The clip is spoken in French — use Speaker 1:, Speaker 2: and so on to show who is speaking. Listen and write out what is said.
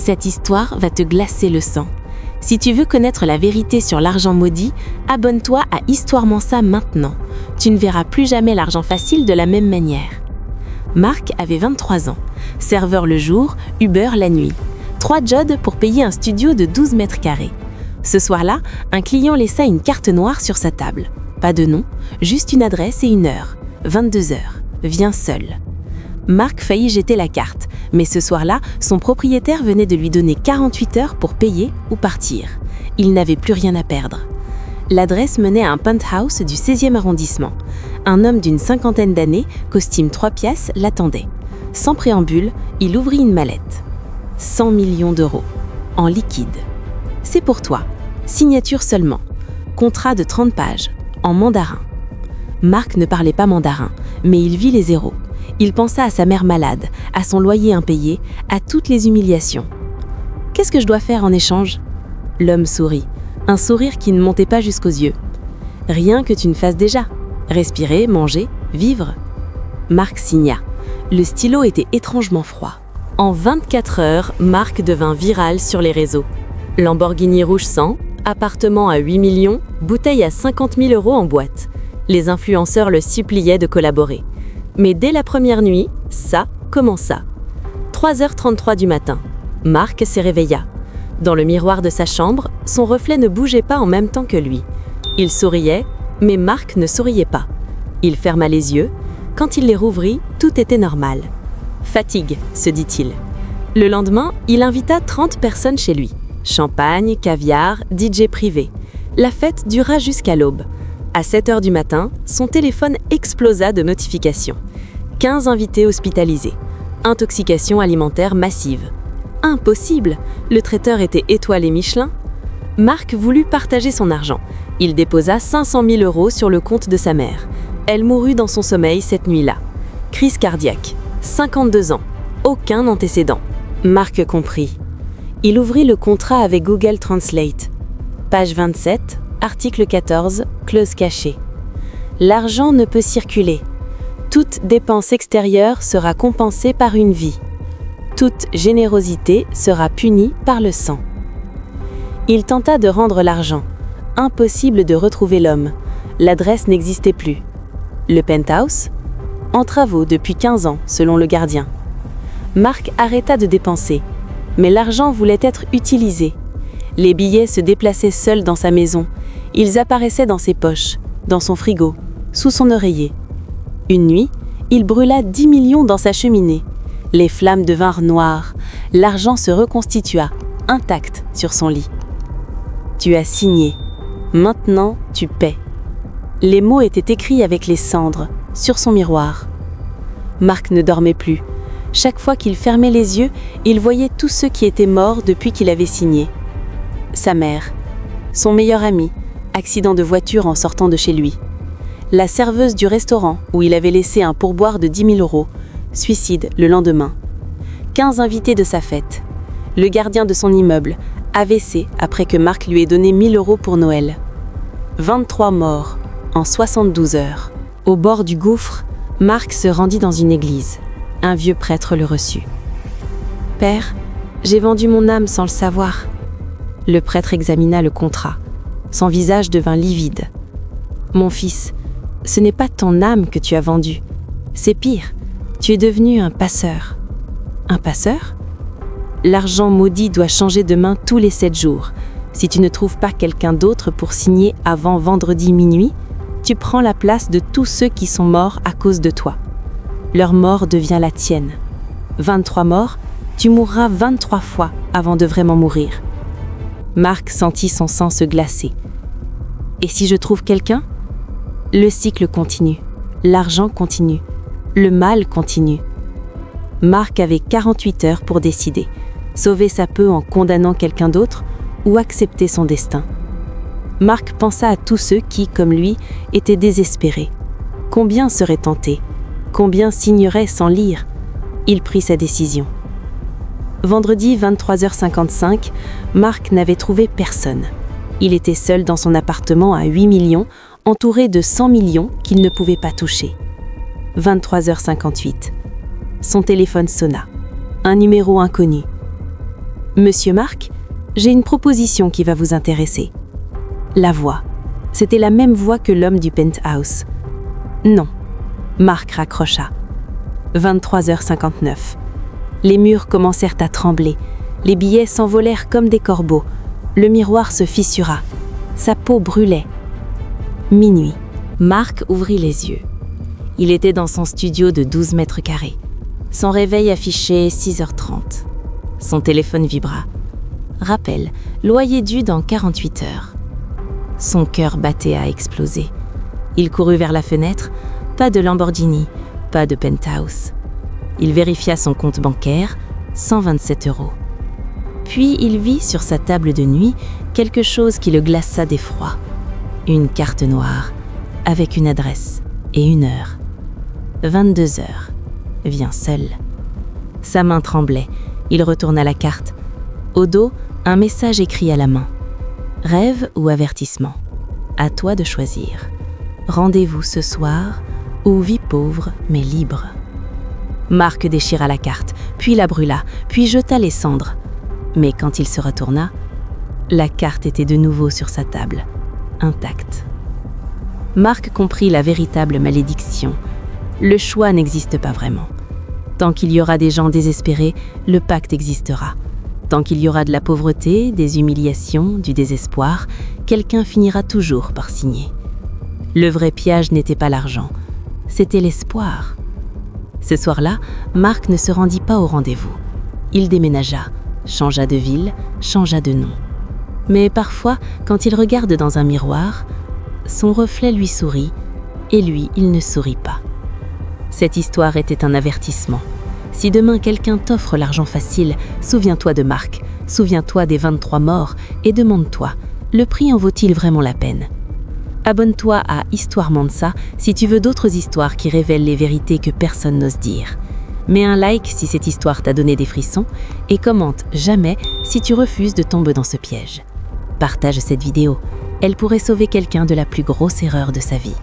Speaker 1: Cette histoire va te glacer le sang. Si tu veux connaître la vérité sur l'argent maudit, abonne-toi à Histoire Mansa maintenant. Tu ne verras plus jamais l'argent facile de la même manière. Marc avait 23 ans. Serveur le jour, Uber la nuit. 3 jobs pour payer un studio de 12 mètres carrés. Ce soir-là, un client laissa une carte noire sur sa table. Pas de nom, juste une adresse et une heure. 22 heures. Viens seul. Marc faillit jeter la carte, mais ce soir-là, son propriétaire venait de lui donner 48 heures pour payer ou partir. Il n'avait plus rien à perdre. L'adresse menait à un penthouse du 16e arrondissement. Un homme d'une 50aine d'années, costume 3 pièces, l'attendait. Sans préambule, il ouvrit une mallette. 100 millions d'euros. En liquide. C'est pour toi. Signature seulement. Contrat de 30 pages. En mandarin. Marc ne parlait pas mandarin, mais il vit les zéros. Il pensa à sa mère malade, à son loyer impayé, à toutes les humiliations. « Qu'est-ce que je dois faire en échange ?» L'homme sourit, un sourire qui ne montait pas jusqu'aux yeux. « Rien que tu ne fasses déjà. Respirer, manger, vivre. » Marc signa. Le stylo était étrangement froid. En 24 heures, Marc devint viral sur les réseaux. Lamborghini rouge sang, appartement à 8 millions, bouteille à 50 000 euros en boîte. Les influenceurs le suppliaient de collaborer. Mais dès la première nuit, ça commença. 3h33 du matin, Marc se réveilla. Dans le miroir de sa chambre, son reflet ne bougeait pas en même temps que lui. Il souriait, mais Marc ne souriait pas. Il ferma les yeux. Quand il les rouvrit, tout était normal. « Fatigue », se dit-il. Le lendemain, il invita 30 personnes chez lui. Champagne, caviar, DJ privé. La fête dura jusqu'à l'aube. À 7h du matin, son téléphone explosa de notifications. 15 invités hospitalisés. Intoxication alimentaire massive. Impossible! Le traiteur était étoilé Michelin. Marc voulut partager son argent. Il déposa 500 000 euros sur le compte de sa mère. Elle mourut dans son sommeil cette nuit-là. Crise cardiaque. 52 ans. Aucun antécédent. Marc comprit. Il ouvrit le contrat avec Google Translate. Page 27, article 14, clause cachée. L'argent ne peut circuler. Toute dépense extérieure sera compensée par une vie. Toute générosité sera punie par le sang. Il tenta de rendre l'argent. Impossible de retrouver l'homme. L'adresse n'existait plus. Le penthouse ? En travaux depuis 15 ans, selon le gardien. Marc arrêta de dépenser. Mais l'argent voulait être utilisé. Les billets se déplaçaient seuls dans sa maison. Ils apparaissaient dans ses poches, dans son frigo, sous son oreiller. Une nuit, il brûla 10 millions dans sa cheminée. Les flammes devinrent noires. L'argent se reconstitua, intact, sur son lit. « Tu as signé. Maintenant, tu paies. » Les mots étaient écrits avec les cendres, sur son miroir. Marc ne dormait plus. Chaque fois qu'il fermait les yeux, il voyait tous ceux qui étaient morts depuis qu'il avait signé. Sa mère, son meilleur ami, accident de voiture en sortant de chez lui. La serveuse du restaurant où il avait laissé un pourboire de 10 000 euros, suicide le lendemain. 15 invités de sa fête. Le gardien de son immeuble, AVC après que Marc lui ait donné 1 000 euros pour Noël. 23 morts en 72 heures. Au bord du gouffre, Marc se rendit dans une église. Un vieux prêtre le reçut. « Père, j'ai vendu mon âme sans le savoir. » Le prêtre examina le contrat. Son visage devint livide. « Mon fils, ce n'est pas ton âme que tu as vendue. C'est pire, tu es devenu un passeur. » « Un passeur ? L'argent maudit doit changer de main tous les 7 jours. Si tu ne trouves pas quelqu'un d'autre pour signer avant vendredi minuit, tu prends la place de tous ceux qui sont morts à cause de toi. Leur mort devient la tienne. 23 morts, tu mourras 23 fois avant de vraiment mourir. » Marc sentit son sang se glacer. « Et si je trouve quelqu'un ? » Le cycle continue. L'argent continue. Le mal continue. Marc avait 48 heures pour décider. Sauver sa peau en condamnant quelqu'un d'autre ou accepter son destin. Marc pensa à tous ceux qui, comme lui, étaient désespérés. Combien seraient tentés ? Combien signeraient sans lire ? Il prit sa décision. Vendredi 23h55, Marc n'avait trouvé personne. Il était seul dans son appartement à 8 millions, entouré de 100 millions qu'il ne pouvait pas toucher. 23h58. Son téléphone sonna. Un numéro inconnu. « Monsieur Mark, j'ai une proposition qui va vous intéresser. La voix. C'était la même voix que l'homme du penthouse. Non. Mark raccrocha. 23h59. Les murs commencèrent à trembler. Les billets s'envolèrent comme des corbeaux. Le miroir se fissura. Sa peau brûlait. Minuit. Mark ouvrit les yeux. Il était dans son studio de 12 mètres carrés. Son réveil affichait 6h30. Son téléphone vibra. Rappel, loyer dû dans 48 heures. Son cœur battait à exploser. Il courut vers la fenêtre. Pas de Lamborghini, pas de penthouse. Il vérifia son compte bancaire, 127 €. Puis il vit sur sa table de nuit quelque chose qui le glaça d'effroi. Une carte noire, avec une adresse et une heure. 22h. Viens seul. Sa main tremblait. Il retourna la carte. Au dos, un message écrit à la main. Rêve ou avertissement? À toi de choisir. Rendez-vous ce soir ou vie pauvre mais libre. Mark déchira la carte, puis la brûla, puis jeta les cendres. Mais quand il se retourna, la carte était de nouveau sur sa table, intacte. Mark comprit la véritable malédiction. Le choix n'existe pas vraiment. Tant qu'il y aura des gens désespérés, le pacte existera. Tant qu'il y aura de la pauvreté, des humiliations, du désespoir, quelqu'un finira toujours par signer. Le vrai piège n'était pas l'argent, c'était l'espoir. Ce soir-là, Mark ne se rendit pas au rendez-vous. Il déménagea, changea de ville, changea de nom. Mais parfois, quand il regarde dans un miroir, son reflet lui sourit, et lui, il ne sourit pas. Cette histoire était un avertissement. Si demain quelqu'un t'offre l'argent facile, souviens-toi de Mark, souviens-toi des 23 morts et demande-toi, le prix en vaut-il vraiment la peine? Abonne-toi à Histoire Mansa si tu veux d'autres histoires qui révèlent les vérités que personne n'ose dire. Mets un like si cette histoire t'a donné des frissons et commente jamais si tu refuses de tomber dans ce piège. Partage cette vidéo, elle pourrait sauver quelqu'un de la plus grosse erreur de sa vie.